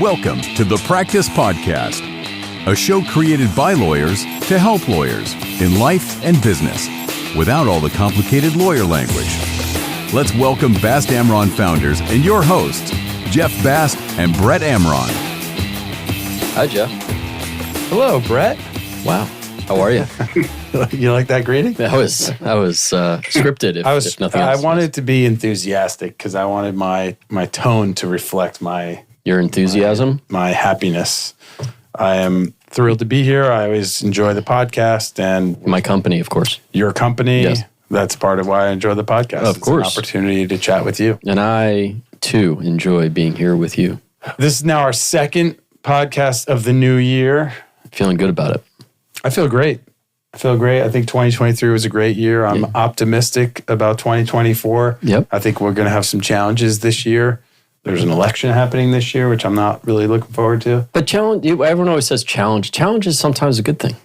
Welcome to the Practice Podcast, a show created by lawyers to help lawyers in life and business without all the complicated lawyer language. Let's welcome Bast Amron founders and your hosts, Jeff Bast and Brett Amron. Hi, Jeff. Hello, Brett. Wow. How are you? You like that greeting? That was scripted, if nothing else. I wanted to be enthusiastic because I wanted my tone to reflect your enthusiasm? My happiness. I am thrilled to be here. I always enjoy the podcast and my company, of course. Your company. Yes. That's part of why I enjoy the podcast. Of course. It's an opportunity to chat with you. And I, too, enjoy being here with you. This is now our second podcast of the new year. Feeling good about it. I feel great. I think 2023 was a great year. I'm optimistic about 2024. Yep. I think we're going to have some challenges this year. There's an election happening this year, which I'm not really looking forward to. But challenge, everyone always says challenge. Challenge is sometimes a good thing.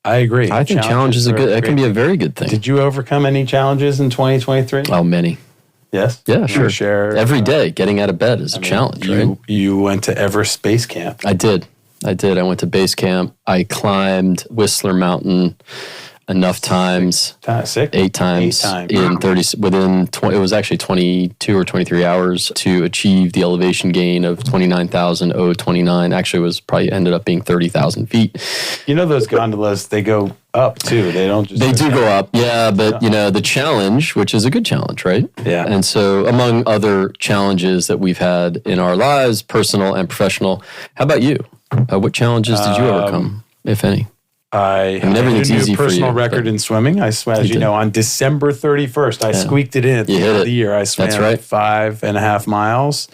I agree. I think challenge is it can be a very good thing. Did you overcome any challenges in 2023? Oh, many. Yes? Yeah, sure. Share, every day, getting out of bed is a challenge, right? You went to Everest Base Camp. I did. I went to base camp. I climbed Whistler Mountain enough times. 8 times in 30 within 20, it was actually 22 or 23 hours to achieve the elevation gain of 29,029. Actually, it was probably ended up being 30,000 feet. You know those gondolas, they go up too. They don't just... They do go up, yeah. But, you know, the challenge, which is a good challenge, right? Yeah. And so among other challenges that we've had in our lives, personal and professional, how about you? What challenges did you overcome, if any? I have a new personal record in swimming. I swam, as you know, on December 31st. I squeaked it in at the end of the year. I swam 5.5 miles,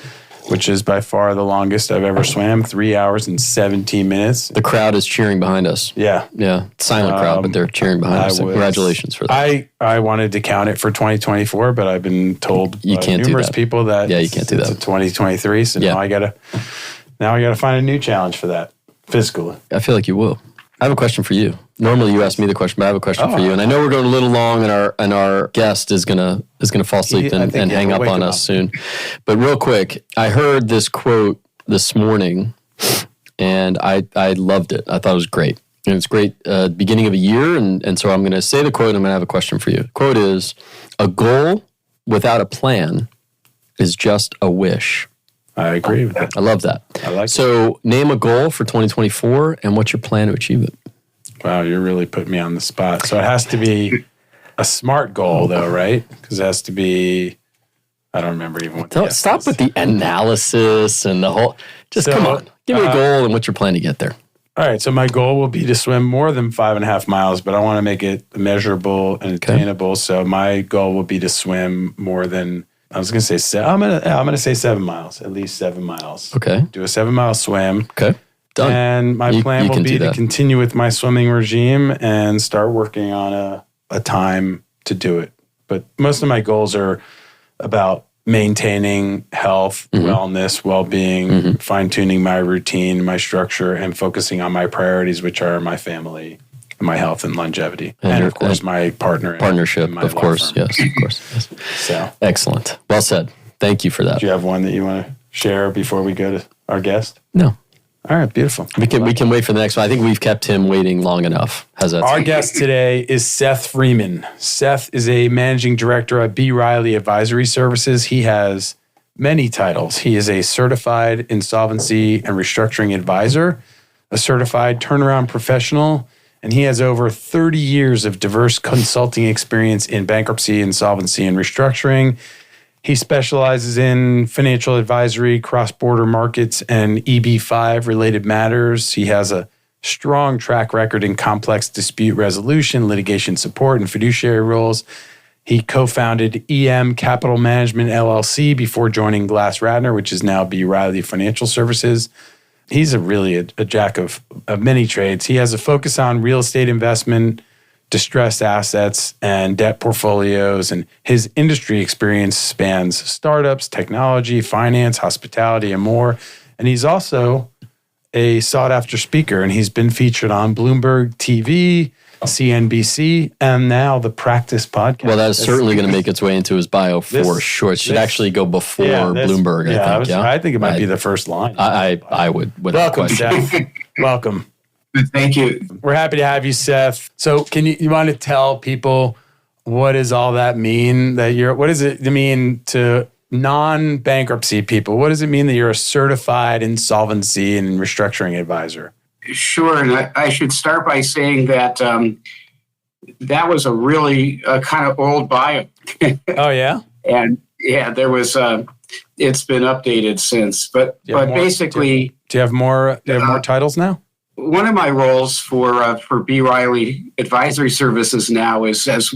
which is by far the longest I've ever swam, 3 hours and 17 minutes. The crowd is cheering behind us. Yeah. Yeah. Silent crowd, but they're cheering behind us. So congratulations for that. I wanted to count it for 2024, but I've been told by numerous people that you can't do that. It's 2023. So now I gotta find a new challenge for that physically. I feel like you will. I have a question for you. Normally you ask me the question, but I have a question for you. And I know we're going a little long and our guest is gonna fall asleep and hang up on us soon. But real quick, I heard this quote this morning and I loved it. I thought it was great. And it's great beginning of a year. And so I'm going to say the quote and I'm going to have a question for you. The quote is, "A goal without a plan is just a wish." I agree with that. I love that. I like So name a goal for 2024 and what's your plan to achieve it? Wow, you're really putting me on the spot. So it has to be a SMART goal though, right? Because it has to be, I don't remember even what the Stop with the analysis and the whole, come on. Give me a goal and what's your plan to get there? All right, so my goal will be to swim more than 5.5 miles, but I want to make it measurable and attainable. So my goal will be to swim more than, I was going to say, I'm going to say 7 miles, at least 7 miles. Okay. Do a 7-mile swim. Okay. Done. And my plan will be to continue with my swimming regime and start working on a time to do it. But most of my goals are about maintaining health, wellness, well-being, fine-tuning my routine, my structure, and focusing on my priorities, which are my family, my health, and longevity. And of course, my partnership, of course. Yes, of course. Yes. So excellent. Well said. Thank you for that. Do you have one that you want to share before we go to our guest? No. All right, beautiful. We can wait for the next one. I think we've kept him waiting long enough. How's that? Our guest today is Seth Freeman. Seth is a managing director at B. Riley Advisory Services. He has many titles. He is a certified insolvency and restructuring advisor, a certified turnaround professional, and he has over 30 years of diverse consulting experience in bankruptcy, insolvency, and restructuring. He specializes in financial advisory, cross-border markets, and EB-5 related matters. He has a strong track record in complex dispute resolution, litigation support, and fiduciary roles. He co-founded EM Capital Management LLC before joining Glass Radner, which is now B. Riley Financial Services. He's really a jack of many trades. He has a focus on real estate investment, distressed assets, and debt portfolios, and his industry experience spans startups, technology, finance, hospitality, and more. And he's also a sought-after speaker, and he's been featured on Bloomberg TV, CNBC, and now the Practice podcast. Well, that's certainly going to make its way into his bio for sure. It should actually go before Bloomberg, I think. I think it might be the first line. I would. Welcome, Seth. Welcome. Thank you. We're happy to have you, Seth. So can you want to tell people what does all that mean? What does it mean to non-bankruptcy people? What does it mean that you're a certified insolvency and restructuring advisor? Sure. And I should start by saying that that was a really kind of old bio. Oh, yeah? And there was, it's been updated since. But basically... Do you have more titles now? One of my roles for B. Riley Advisory Services now is as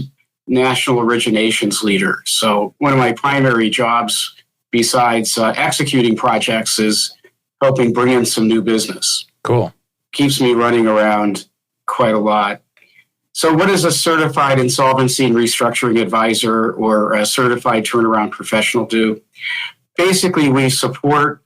National Originations Leader. So one of my primary jobs, besides executing projects, is helping bring in some new business. Cool. Keeps me running around quite a lot. So what does a certified insolvency and restructuring advisor or a certified turnaround professional do? Basically, we support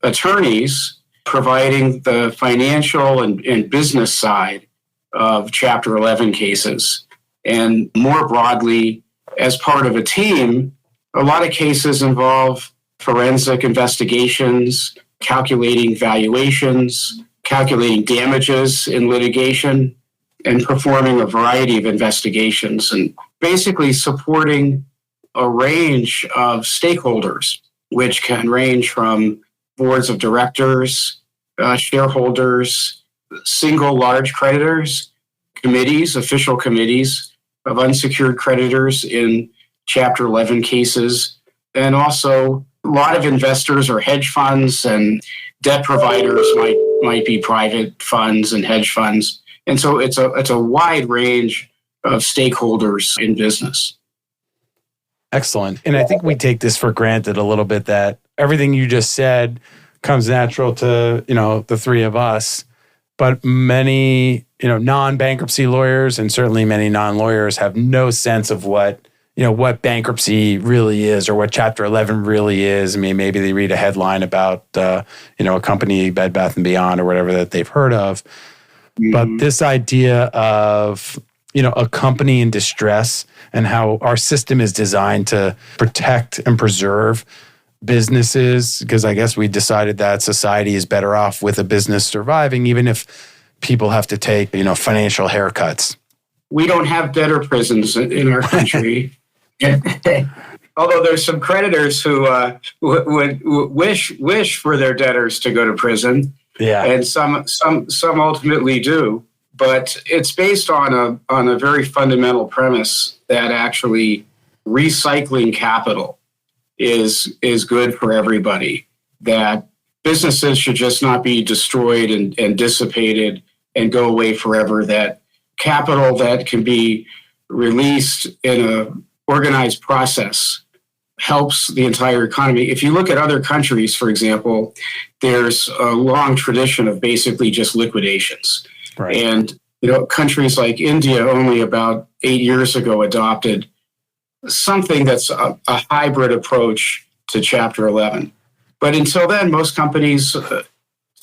attorneys providing the financial and business side of Chapter 11 cases. And more broadly, as part of a team, a lot of cases involve forensic investigations, calculating valuations, calculating damages in litigation, and performing a variety of investigations, and basically supporting a range of stakeholders, which can range from boards of directors, shareholders, single large creditors, committees, official committees of unsecured creditors in Chapter 11 cases, and also a lot of investors or hedge funds, and debt providers might be private funds and hedge funds. And so it's a wide range of stakeholders in business. Excellent. And I think we take this for granted a little bit, that everything you just said comes natural to, the three of us. But many, non-bankruptcy lawyers, and certainly many non-lawyers, have no sense of what bankruptcy really is, or what Chapter 11 really is. I mean, maybe they read a headline about, a company, Bed Bath & Beyond, or whatever that they've heard of. Mm-hmm. But this idea of, a company in distress, and how our system is designed to protect and preserve businesses, because I guess we decided that society is better off with a business surviving, even if people have to take, financial haircuts. We don't have better prisons in our country. Although there's some creditors who would wish for their debtors to go to prison. Yeah. And some ultimately do. But it's based on a very fundamental premise that actually recycling capital is good for everybody, that businesses should just not be destroyed and dissipated and go away forever, that capital that can be released in an organized process helps the entire economy. If you look at other countries, for example, there's a long tradition of basically just liquidations. Right. And countries like India only about 8 years ago adopted something that's a hybrid approach to Chapter 11. But until then, most companies, to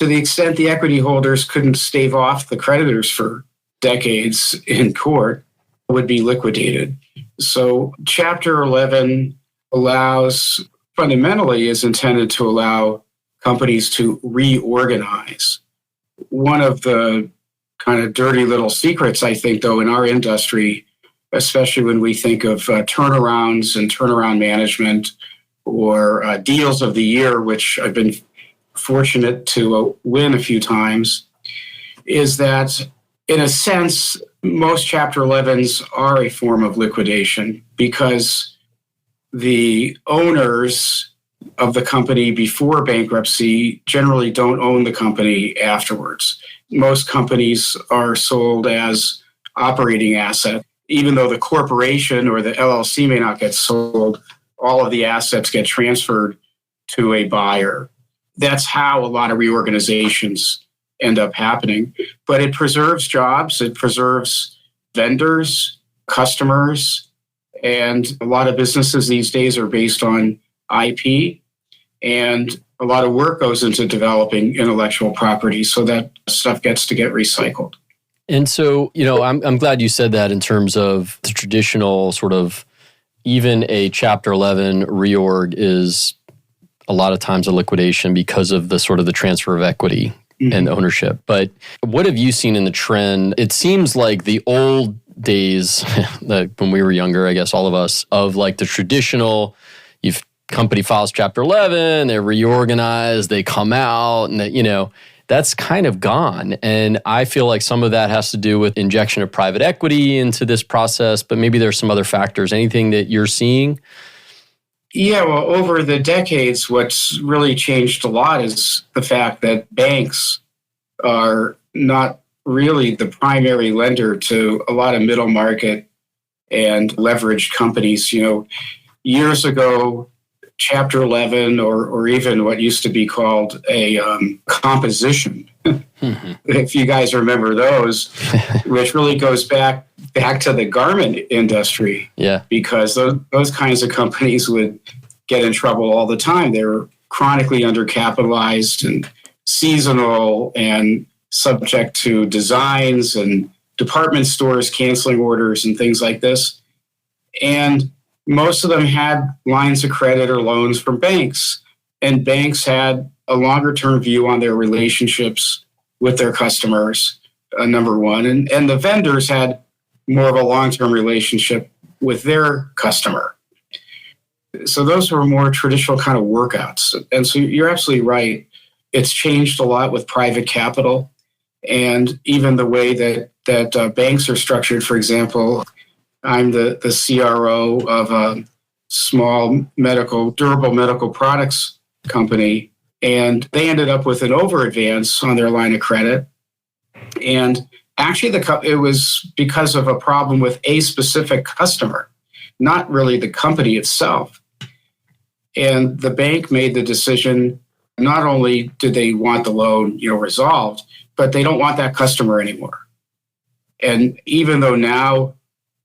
the extent the equity holders couldn't stave off the creditors for decades in court, would be liquidated. So Chapter 11 fundamentally is intended to allow companies to reorganize. One of the kind of dirty little secrets, I think, though, in our industry, especially when we think of turnarounds and turnaround management, or deals of the year, which I've been fortunate to win a few times, is that, in a sense, most Chapter 11s are a form of liquidation, because the owners of the company before bankruptcy generally don't own the company afterwards. Most companies are sold as operating assets. Even though the corporation or the LLC may not get sold, all of the assets get transferred to a buyer. That's how a lot of reorganizations end up happening. But it preserves jobs, it preserves vendors, customers, and a lot of businesses these days are based on IP, and a lot of work goes into developing intellectual property, so that stuff gets to get recycled. And so, I'm glad you said that in terms of the traditional sort of, even a Chapter 11 reorg is a lot of times a liquidation because of the sort of the transfer of equity and ownership. But what have you seen in the trend? It seems like the old days, when we were younger, I guess all of us, of like the traditional, you've company files Chapter 11, they're reorganized, they come out, and that's kind of gone. And I feel like some of that has to do with injection of private equity into this process, but maybe there's some other factors. Anything that you're seeing? Yeah, well, over the decades, what's really changed a lot is the fact that banks are not really the primary lender to a lot of middle market and leveraged companies. Years ago, Chapter 11, or even what used to be called a composition, if you guys remember those, which really goes back to the garment industry. Yeah. Because those kinds of companies would get in trouble all the time. They were chronically undercapitalized and seasonal and subject to designs and department stores canceling orders and things like this. And most of them had lines of credit or loans from banks, and banks had a longer term view on their relationships with their customers, number one. And the vendors had more of a long-term relationship with their customer. So those were more traditional kind of workouts. And so you're absolutely right. It's changed a lot with private capital, and even the way that banks are structured. For example, I'm the CRO of a small durable medical products company, and they ended up with an over advance on their line of credit. And actually, it was because of a problem with a specific customer, not really the company itself. And the bank made the decision, not only did they want the loan, resolved, but they don't want that customer anymore. And even though now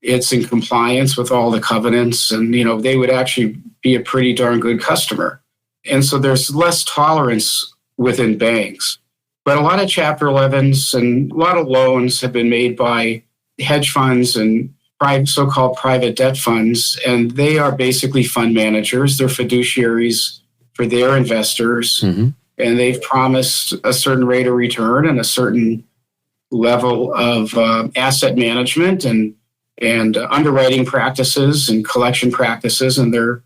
it's in compliance with all the covenants, and they would actually be a pretty darn good customer. And so there's less tolerance within banks. But a lot of Chapter 11s and a lot of loans have been made by hedge funds and so-called private debt funds, and they are basically fund managers. They're fiduciaries for their investors, and they've promised a certain rate of return and a certain level of asset management and underwriting practices and collection practices, and they're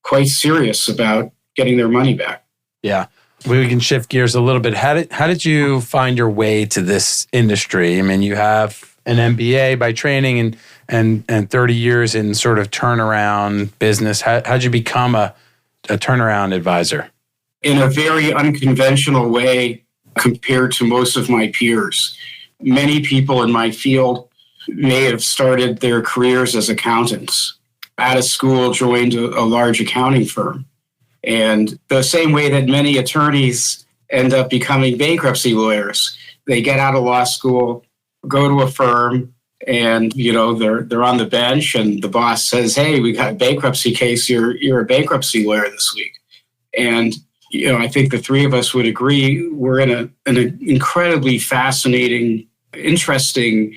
quite serious about getting their money back. Yeah. We can shift gears a little bit. How did you find your way to this industry? I mean, you have an MBA by training and 30 years in sort of turnaround business. How'd you become a turnaround advisor? In a very unconventional way compared to most of my peers. Many people in my field may have started their careers as accountants. Out of school, joined a large accounting firm. And the same way that many attorneys end up becoming bankruptcy lawyers, they get out of law school, go to a firm, and they're on the bench, and the boss says, "Hey, we got a bankruptcy case. You're a bankruptcy lawyer this week." And I think the three of us would agree we're in an incredibly fascinating, interesting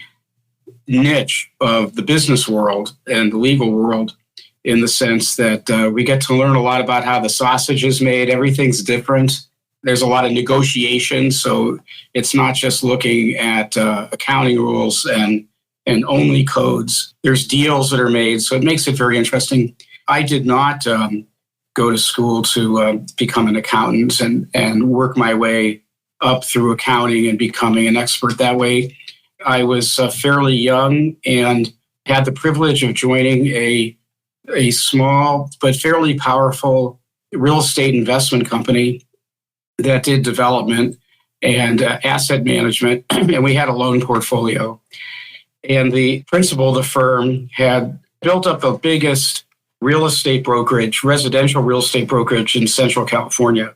niche of the business world and the legal world, in the sense that we get to learn a lot about how the sausage is made. Everything's different. There's a lot of negotiation, so it's not just looking at accounting rules and only codes. There's deals that are made, so it makes it very interesting. I did not go to school to become an accountant and work my way up through accounting and becoming an expert that way. I was fairly young and had the privilege of joining a small but fairly powerful real estate investment company that did development and asset management, and we had a loan portfolio. And the principal of the firm had built up the biggest residential real estate brokerage in Central California,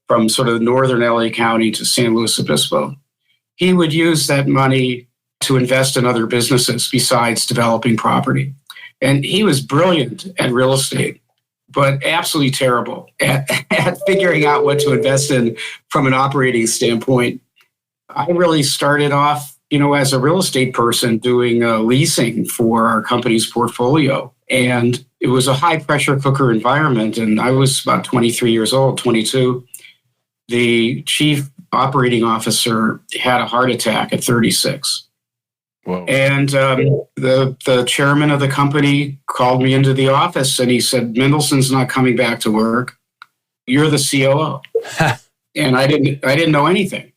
from sort of northern LA County to San Luis Obispo. He would use that money to invest in other businesses besides developing property. And he was brilliant at real estate, but absolutely terrible at figuring out what to invest in from an operating standpoint. I really started off as a real estate person doing leasing for our company's portfolio. And it was a high pressure cooker environment. And I was about 23 years old, 22. The chief operating officer had a heart attack at 36. Whoa. And the chairman of the company called me into the office and he said, Mendelson's not coming back to work. You're the COO. And I didn't know anything.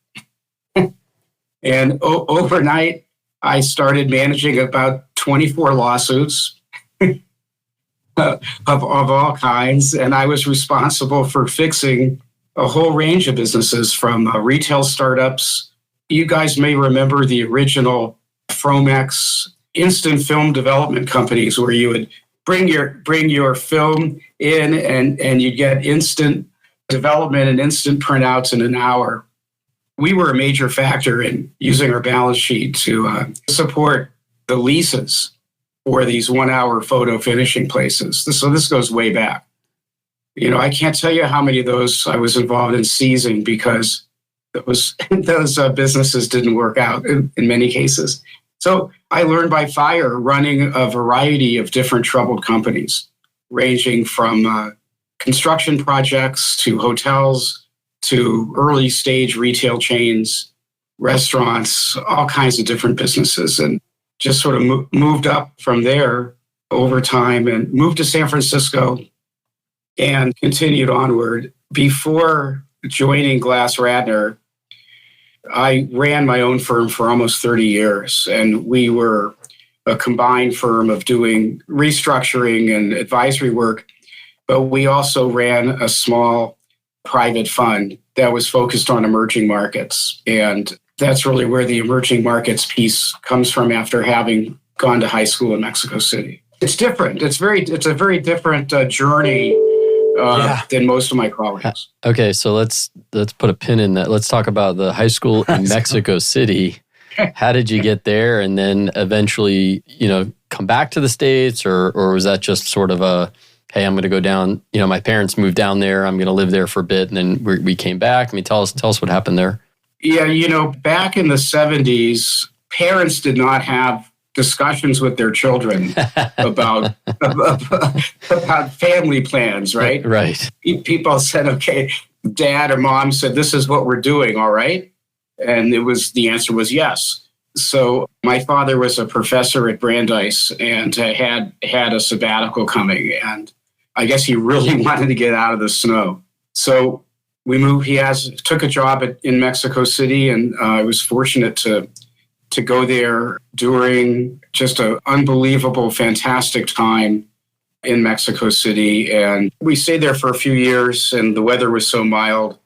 And overnight, I started managing about 24 lawsuits of all kinds. And I was responsible for fixing a whole range of businesses from retail startups. You guys may remember the original Fromex instant film development companies where you would bring your film in and you'd get instant development and instant printouts in an hour. We were a major factor in using our balance sheet to support the leases for these 1 hour photo finishing places. So this goes way back. I can't tell you how many of those I was involved in seizing because those businesses didn't work out in many cases. So I learned by fire running a variety of different troubled companies, ranging from construction projects to hotels to early stage retail chains, restaurants, all kinds of different businesses, and just sort of moved up from there over time and moved to San Francisco and continued onward. Before joining Glass Radner, I ran my own firm for almost 30 years, and we were a combined firm of doing restructuring and advisory work, but we also ran a small private fund that was focused on emerging markets. And that's really where the emerging markets piece comes from after having gone to high school in Mexico City. It's different. It's a very different journey than most of my colleagues. Okay, so let's put a pin in that. Let's talk about the high school in Mexico City. How did you get there, and then eventually, come back to the States, or was that just sort of a, hey, I'm going to go down. My parents moved down there. I'm going to live there for a bit, and then we came back. I mean, tell us what happened there. Yeah, back in the 70s, parents did not have discussions with their children about family plans, right? Right. People said, okay, dad or mom said, this is what we're doing, all right? And the answer was yes. So my father was a professor at Brandeis and had a sabbatical coming, and I guess he really wanted to get out of the snow. So we moved. He took a job in Mexico City, and I was fortunate to go there during just an unbelievable, fantastic time in Mexico City. And we stayed there for a few years, and the weather was so mild,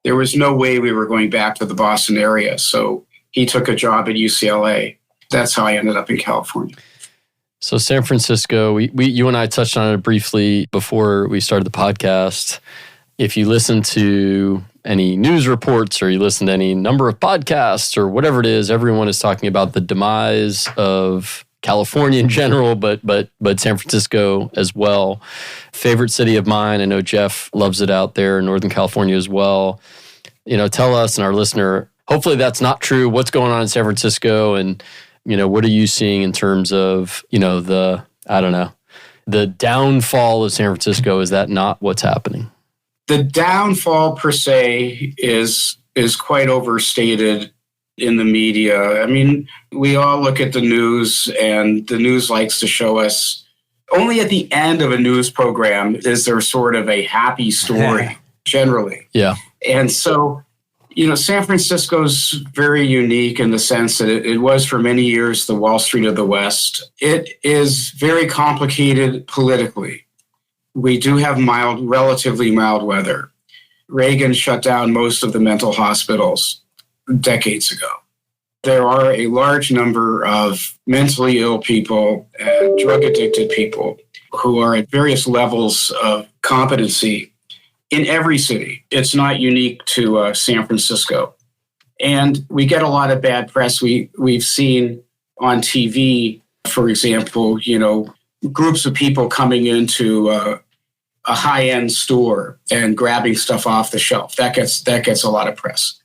there was no way we were going back to the Boston area. So he took a job at UCLA. That's how I ended up in California. So San Francisco, you and I touched on it briefly before we started the podcast. If you listen to any news reports or you listen to any number of podcasts or whatever it is, everyone is talking about the demise of California in general, but San Francisco as well. Favorite city of mine. I know Jeff loves it out there in Northern California as well. Tell us and our listener, hopefully that's not true. What's going on in San Francisco, and what are you seeing in terms of the downfall of San Francisco? Is that not what's happening? The downfall per se is quite overstated in the media. I mean, we all look at the news, and the news likes to show us only at the end of a news program is there sort of a happy story generally. Yeah. And so, San Francisco's very unique in the sense that it was for many years the Wall Street of the West. It is very complicated politically. We do have relatively mild weather. Reagan shut down most of the mental hospitals decades ago. There are a large number of mentally ill people and drug-addicted people who are at various levels of competency in every city. It's not unique to San Francisco. And we get a lot of bad press. We've seen on TV, for example, groups of people coming into a high-end store and grabbing stuff off the shelf. That gets a lot of press.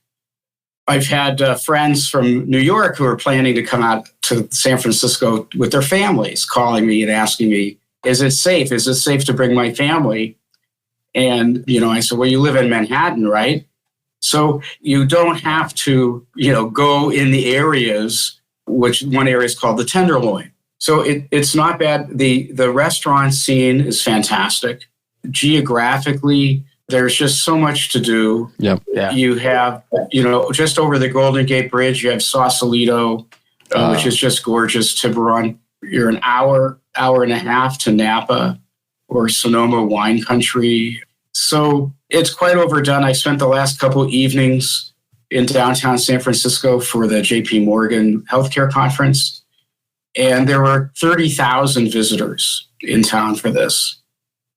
I've had friends from New York who are planning to come out to San Francisco with their families, calling me and asking me, is it safe? Is it safe to bring my family? And, I said, well, you live in Manhattan, right? So you don't have to, go in the areas, which one area is called the Tenderloin. So it's not bad. The restaurant scene is fantastic. Geographically, there's just so much to do. Yep. Yeah. You have, just over the Golden Gate Bridge, you have Sausalito, which is just gorgeous. Tiburon. You're an hour and a half to Napa or Sonoma wine country. So it's quite overdone. I spent the last couple evenings in downtown San Francisco for the JP Morgan Healthcare Conference. And there were 30,000 visitors in town for this.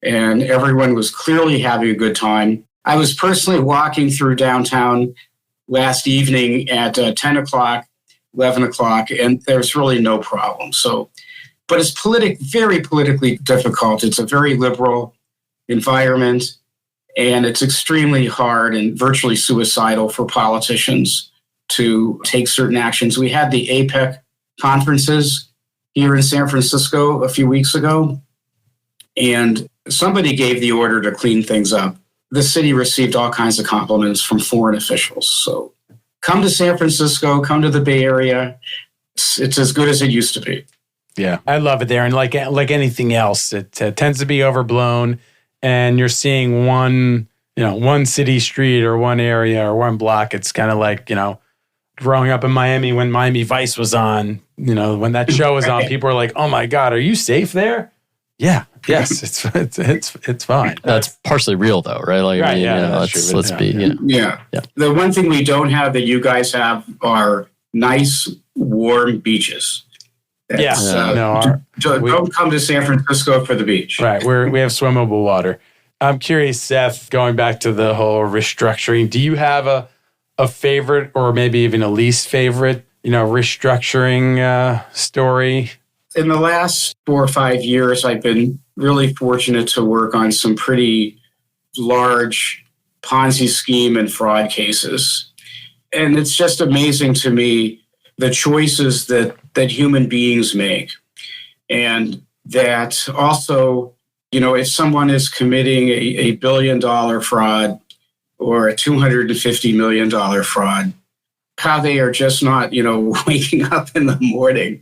And everyone was clearly having a good time. I was personally walking through downtown last evening at 10 o'clock, 11 o'clock, and there's really no problem. So, but it's very politically difficult. It's a very liberal environment, and it's extremely hard and virtually suicidal for politicians to take certain actions. We had the APEC conferences here in San Francisco a few weeks ago, and somebody gave the order to clean things up. The city received all kinds of compliments from foreign officials. So come to San Francisco, come to the Bay Area. It's as good as it used to be. Yeah, I love it there. And like anything else, it tends to be overblown. And you're seeing one city street or one area or one block. It's kind of like, growing up in Miami when Miami Vice was on, when that show was on, people were like, oh my God, are you safe there? Yeah. Yes, it's fine. That's partially real though, right? Like, right, let's be. Yeah. The one thing we don't have that you guys have are nice, warm beaches. Don't come to San Francisco for the beach. Right. We have swimmable water. I'm curious, Seth, going back to the whole restructuring, do you have a favorite or maybe even a least favorite, restructuring story? In the last 4 or 5 years, I've been really fortunate to work on some pretty large Ponzi scheme and fraud cases. And it's just amazing to me the choices that human beings make. And that also, if someone is committing a $1 billion fraud or a $250 million fraud, how they are just not, waking up in the morning,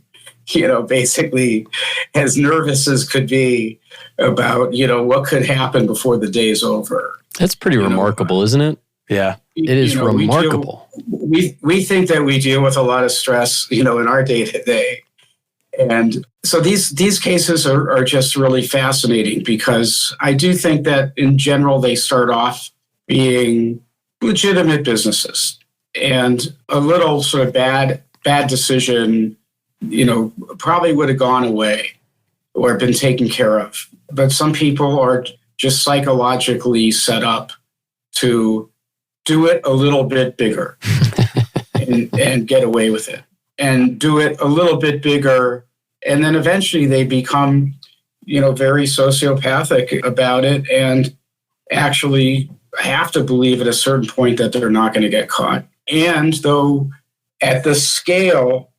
basically as nervous as could be about, what could happen before the day's over. That's pretty remarkable, isn't it? Yeah. It is remarkable. We think that we deal with a lot of stress, in our day to day. And so these cases are just really fascinating because I do think that in general, they start off being legitimate businesses, and a little sort of bad decision, probably would have gone away or been taken care of. But some people are just psychologically set up to do it a little bit bigger and get away with it, and do it a little bit bigger. And then eventually they become, very sociopathic about it and actually have to believe at a certain point that they're not going to get caught. And though at the scale,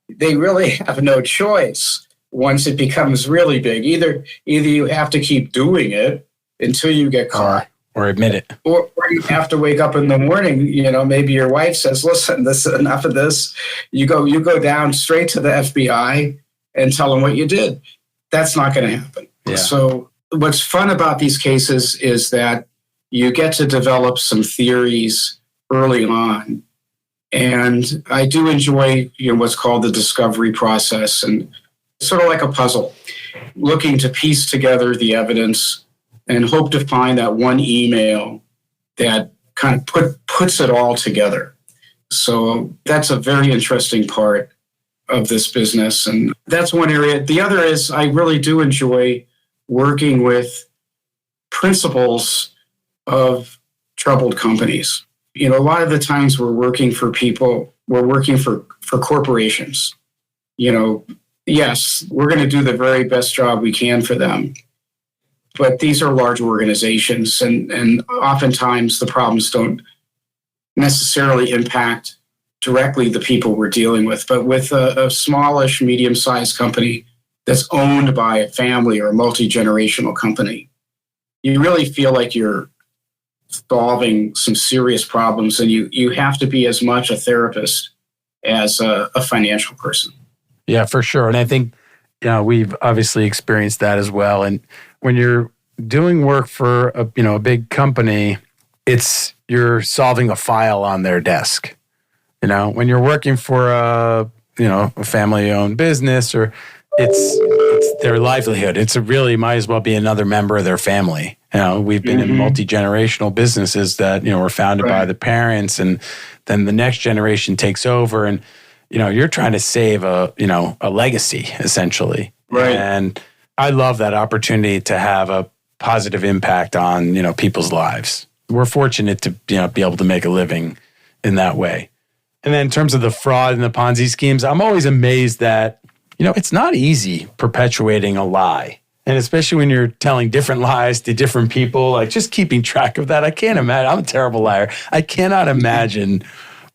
they really have no choice once it becomes really big. Either you have to keep doing it until you get caught. Or admit it. Or you have to wake up in the morning, maybe your wife says, listen, this is enough of this. You go down straight to the FBI and tell them what you did. That's not going to happen. Yeah. So what's fun about these cases is that you get to develop some theories early on. And I do enjoy, what's called the discovery process, and sort of like a puzzle, looking to piece together the evidence and hope to find that one email that kind of puts it all together. So that's a very interesting part of this business. And that's one area. The other is I really do enjoy working with principals of troubled companies. A lot of the times we're working for corporations. Yes, we're going to do the very best job we can for them. But these are large organizations, and oftentimes the problems don't necessarily impact directly the people we're dealing with. But with a smallish, medium-sized company that's owned by a family or a multi-generational company, you really feel like you're solving some serious problems, and you have to be as much a therapist as a financial person. Yeah, for sure. And I think, we've obviously experienced that as well. And when you're doing work for a big company, you're solving a file on their desk. When you're working for a family-owned business, or it's their livelihood. Might as well be another member of their family. We've been in multi-generational businesses that, were founded by the parents, and then the next generation takes over, and, you're trying to save a legacy, essentially. Right. And I love that opportunity to have a positive impact on, people's lives. We're fortunate to, be able to make a living in that way. And then in terms of the fraud and the Ponzi schemes, I'm always amazed that, it's not easy perpetuating a lie. And especially when you're telling different lies to different people, like just keeping track of that. I can't imagine. I'm a terrible liar. I cannot imagine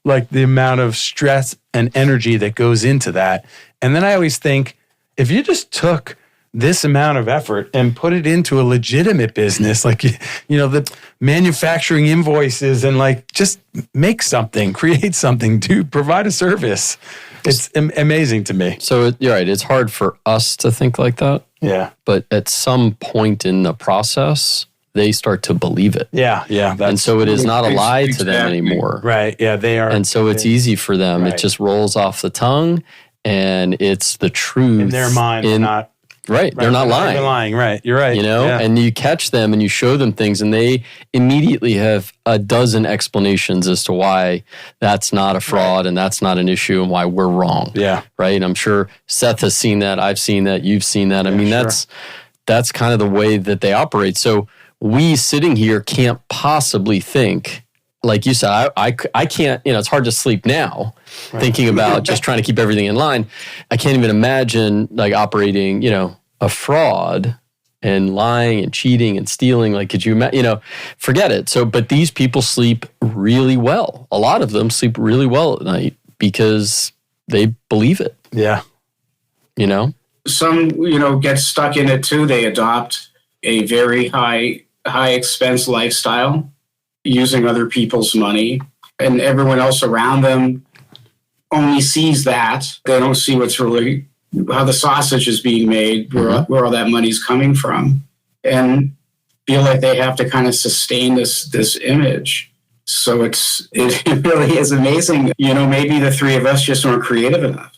like the amount of stress and energy that goes into that. And then I always think, if you just took this amount of effort and put it into a legitimate business, like, the manufacturing invoices, and like just make something, create something, provide a service. It's amazing to me. So you're right. It's hard for us to think like that. Yeah. But at some point in the process, they start to believe it. Yeah. And so it is not a lie to them anymore. Right. Yeah, they are. And so it's easy for them. Right. It just rolls off the tongue, and it's the truth. In their mind, not. Right. They're not lying. They're lying. Right. You're right. And you catch them and you show them things, and they immediately have a dozen explanations as to why that's not a fraud and that's not an issue and why we're wrong. Yeah. Right. And I'm sure Seth has seen that. I've seen that. You've seen that. That's kind of the way that they operate. So we sitting here can't possibly think, like you said, I can't, it's hard to sleep now thinking about just trying to keep everything in line. I can't even imagine like operating, a fraud and lying and cheating and stealing. Like, could you, forget it. So, but these people sleep really well. A lot of them sleep really well at night because they believe it. Yeah. Some, get stuck in it too. They adopt a very high expense lifestyle, using other people's money, and everyone else around them only sees that. They don't see what's really, how the sausage is being made, where all that money's coming from, and feel like they have to kind of sustain this image. So it really is amazing. Maybe the three of us just weren't creative enough.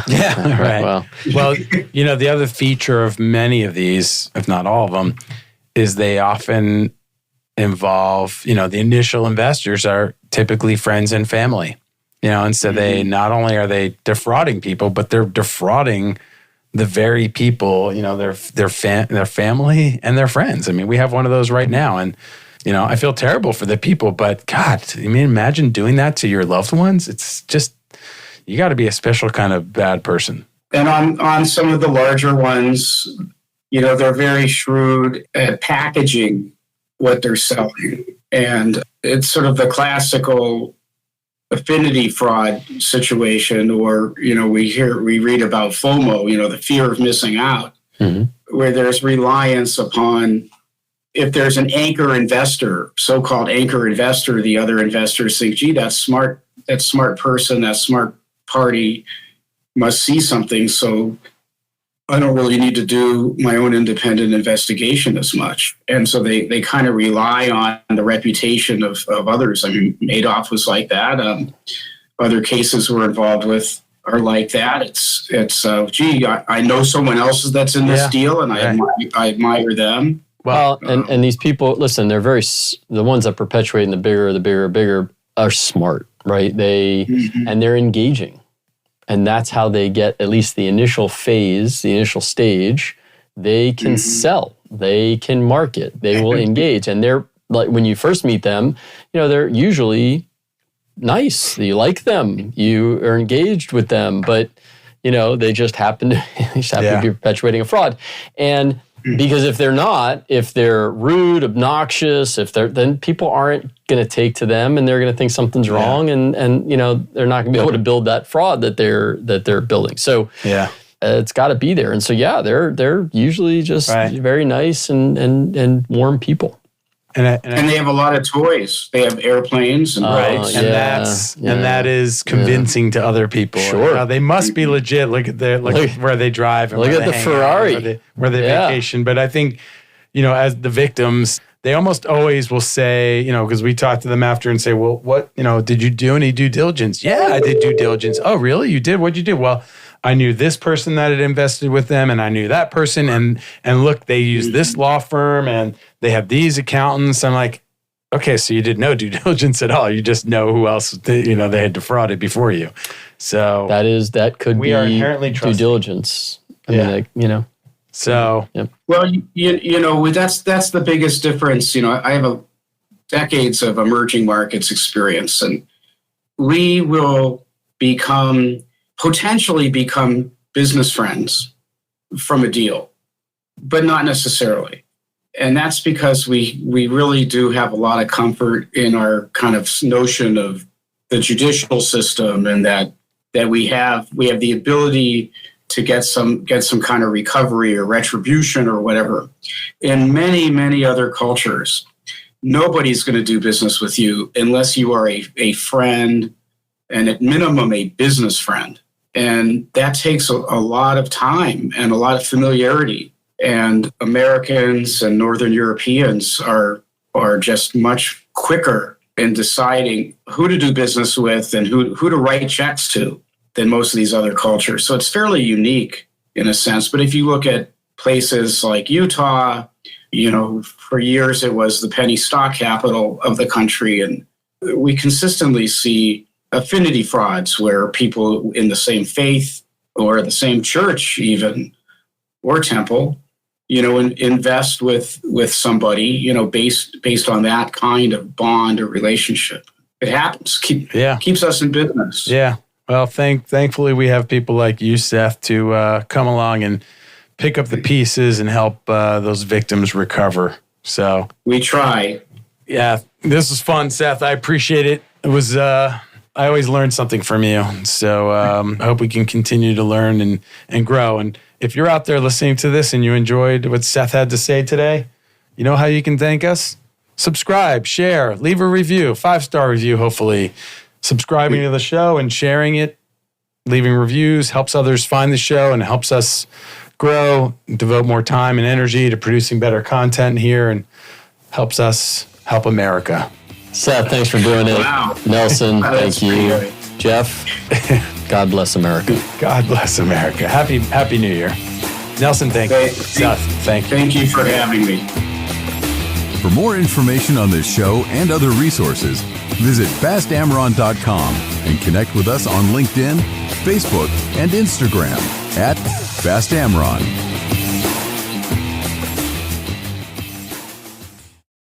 Yeah, right. Well, the other feature of many of these, if not all of them, is they often involve, the initial investors are typically friends and family, and so they not only are they defrauding people, but they're defrauding the very people, their family and their friends. I mean, we have one of those right now, and I feel terrible for the people, but God, imagine doing that to your loved ones. It's just, you got to be a special kind of bad person. And on some of the larger ones, they're very shrewd at packaging what they're selling. And it's sort of the classical affinity fraud situation, or, we read about FOMO, the fear of missing out, where there's reliance upon, if there's an anchor investor, so-called anchor investor, the other investors think, gee, that smart person, that smart party must see something. So I don't really need to do my own independent investigation as much. And so they kind of rely on the reputation of others. I mean, Madoff was like that. Other cases we're involved with are like that. It's gee, I know someone else that's in this deal, and I admire them. Well, and these people, listen, they're the ones that perpetuate in the bigger are smart, right? And they're engaging. And that's how they get at least the initial phase, the initial stage. They can sell, they can market, they will engage. And they're like, when you first meet them, they're usually nice. You like them, you are engaged with them, but they just happen to be perpetuating a fraud. And Because if they're not, if they're rude, obnoxious, then people aren't going to take to them, and they're going to think something's wrong, and they're not going to be able to build that fraud that they're building. So it's got to be there. And so they're usually just very nice and warm people. And they have a lot of toys. They have airplanes and bikes. And that is convincing to other people. Sure. They must be legit. Look at where they drive and look at the Ferrari. Where they vacation. But I think, as the victims, they almost always will say, because we talk to them after and say, well, what, did you do any due diligence? Yeah, I did due diligence. Oh, really? You did? What'd you do? Well, I knew this person that had invested with them, and I knew that person, and look, they use this law firm, and they have these accountants. I'm like, okay, so you did no due diligence at all. You just know who else they had defrauded before you. So that could be inherently due diligence. So well, that's the biggest difference. I have decades of emerging markets experience, and we will potentially become business friends from a deal, but not necessarily. And that's because we really do have a lot of comfort in our kind of notion of the judicial system, and that we have the ability to get some kind of recovery or retribution or whatever. In many, many other cultures, nobody's going to do business with you unless you are a friend, and at minimum a business friend. And that takes a lot of time and a lot of familiarity. And Americans and Northern Europeans are just much quicker in deciding who to do business with and who to write checks to than most of these other cultures. So it's fairly unique in a sense. But if you look at places like Utah, for years it was the penny stock capital of the country. And we consistently see affinity frauds where people in the same faith or the same church even, or temple, invest with somebody, based on that kind of bond or relationship. It happens. Keeps us in business. Yeah. Well, thankfully we have people like you, Seth, to come along and pick up the pieces and help those victims recover. So we try. Yeah, this was fun, Seth. I appreciate it. It was. I always learn something from you. So I hope we can continue to learn and grow. And if you're out there listening to this and you enjoyed what Seth had to say today, you know how you can thank us? Subscribe, share, leave a review, 5-star review, hopefully. Subscribing to the show and sharing it, leaving reviews helps others find the show and helps us grow, devote more time and energy to producing better content here, and helps us help America. Seth, thanks for doing it. Wow. Nelson, thank you. Great. Jeff, God bless America. God bless America. Happy New Year. Nelson, thank you. Seth, thank you. Thank you for having me. For more information on this show and other resources, visit fastamron.com and connect with us on LinkedIn, Facebook, and Instagram @FastAmron.